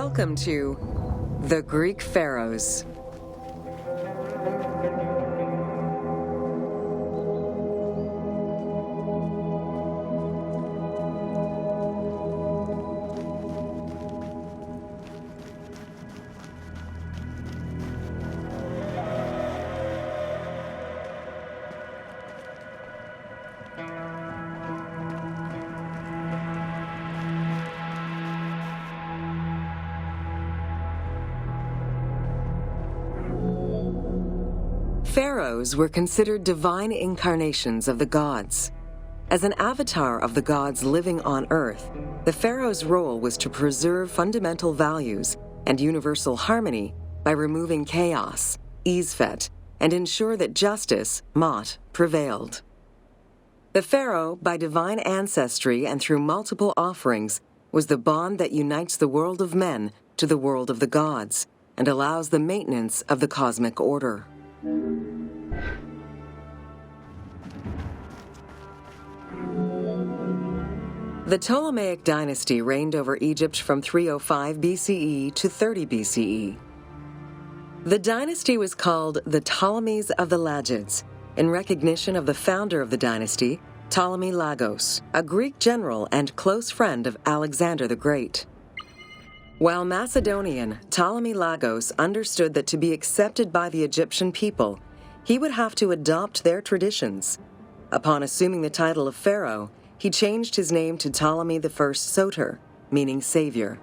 Welcome to the Greek Pharaohs. Pharaohs were considered divine incarnations of the gods. As an avatar of the gods living on Earth, the pharaoh's role was to preserve fundamental values and universal harmony by removing chaos, Isfet, and ensure that justice, Mot, prevailed. The pharaoh, by divine ancestry and through multiple offerings, was the bond that unites the world of men to the world of the gods and allows the maintenance of the cosmic order. The Ptolemaic dynasty reigned over Egypt from 305 BCE to 30 BCE. The dynasty was called the Ptolemies of the Lagids, in recognition of the founder of the dynasty, Ptolemy Lagos, a Greek general and close friend of Alexander the Great. While Macedonian, Ptolemy Lagos understood that to be accepted by the Egyptian people, he would have to adopt their traditions. Upon assuming the title of pharaoh, he changed his name to Ptolemy I Soter, meaning savior.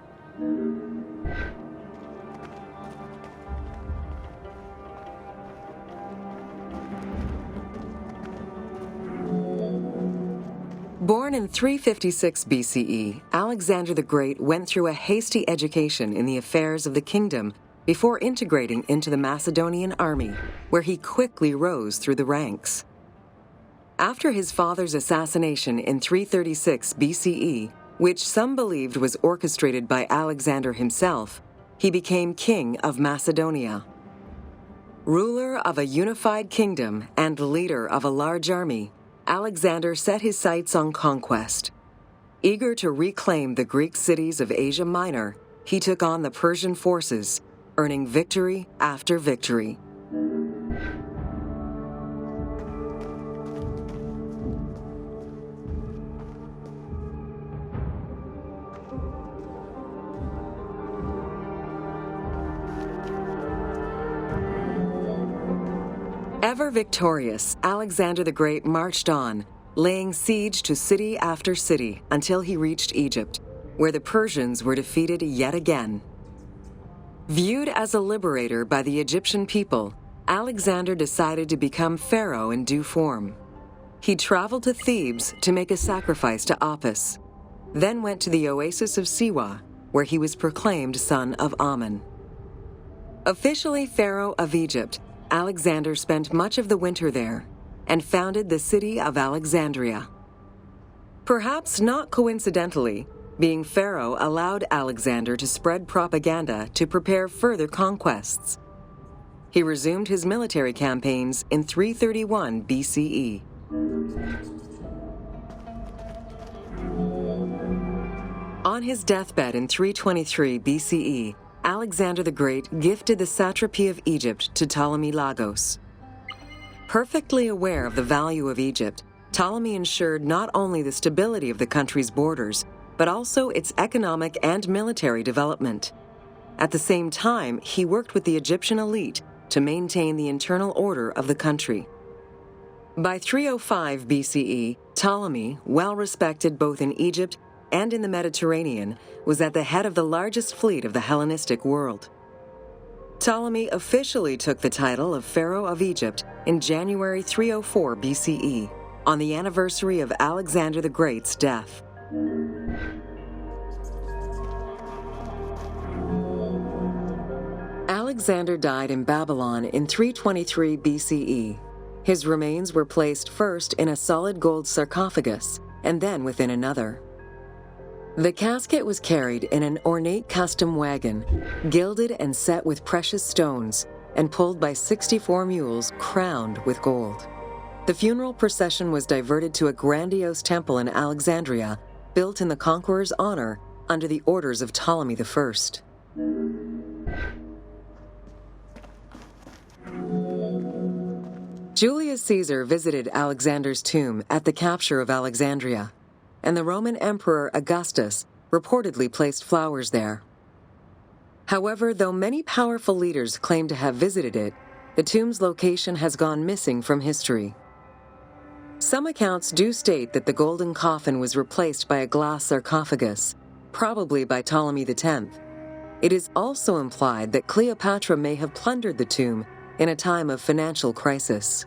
Born in 356 BCE, Alexander the Great went through a hasty education in the affairs of the kingdom before integrating into the Macedonian army, where he quickly rose through the ranks. After his father's assassination in 336 BCE, which some believed was orchestrated by Alexander himself, he became king of Macedonia. Ruler of a unified kingdom and leader of a large army, Alexander set his sights on conquest. Eager to reclaim the Greek cities of Asia Minor, he took on the Persian forces, earning victory after victory. Ever victorious, Alexander the Great marched on, laying siege to city after city until he reached Egypt, where the Persians were defeated yet again. Viewed as a liberator by the Egyptian people, Alexander decided to become pharaoh in due form. He traveled to Thebes to make a sacrifice to Apis, then went to the oasis of Siwa, where he was proclaimed son of Amun. Officially pharaoh of Egypt, Alexander spent much of the winter there and founded the city of Alexandria. Perhaps not coincidentally, being pharaoh allowed Alexander to spread propaganda to prepare further conquests. He resumed his military campaigns in 331 BCE. On his deathbed in 323 BCE, Alexander the Great gifted the satrapy of Egypt to Ptolemy Lagos. Perfectly aware of the value of Egypt, Ptolemy ensured not only the stability of the country's borders, but also its economic and military development. At the same time, he worked with the Egyptian elite to maintain the internal order of the country. By 305 BCE, Ptolemy, well respected both in Egypt and in the Mediterranean, was at the head of the largest fleet of the Hellenistic world. Ptolemy officially took the title of Pharaoh of Egypt in January 304 BCE, on the anniversary of Alexander the Great's death. Alexander died in Babylon in 323 BCE. His remains were placed first in a solid gold sarcophagus, and then within another. The casket was carried in an ornate custom wagon, gilded and set with precious stones, and pulled by 64 mules crowned with gold. The funeral procession was diverted to a grandiose temple in Alexandria, built in the conqueror's honor under the orders of Ptolemy I. Julius Caesar visited Alexander's tomb at the capture of Alexandria, and the Roman Emperor Augustus reportedly placed flowers there. However, though many powerful leaders claim to have visited it, the tomb's location has gone missing from history. Some accounts do state that the golden coffin was replaced by a glass sarcophagus, probably by Ptolemy X. It is also implied that Cleopatra may have plundered the tomb in a time of financial crisis.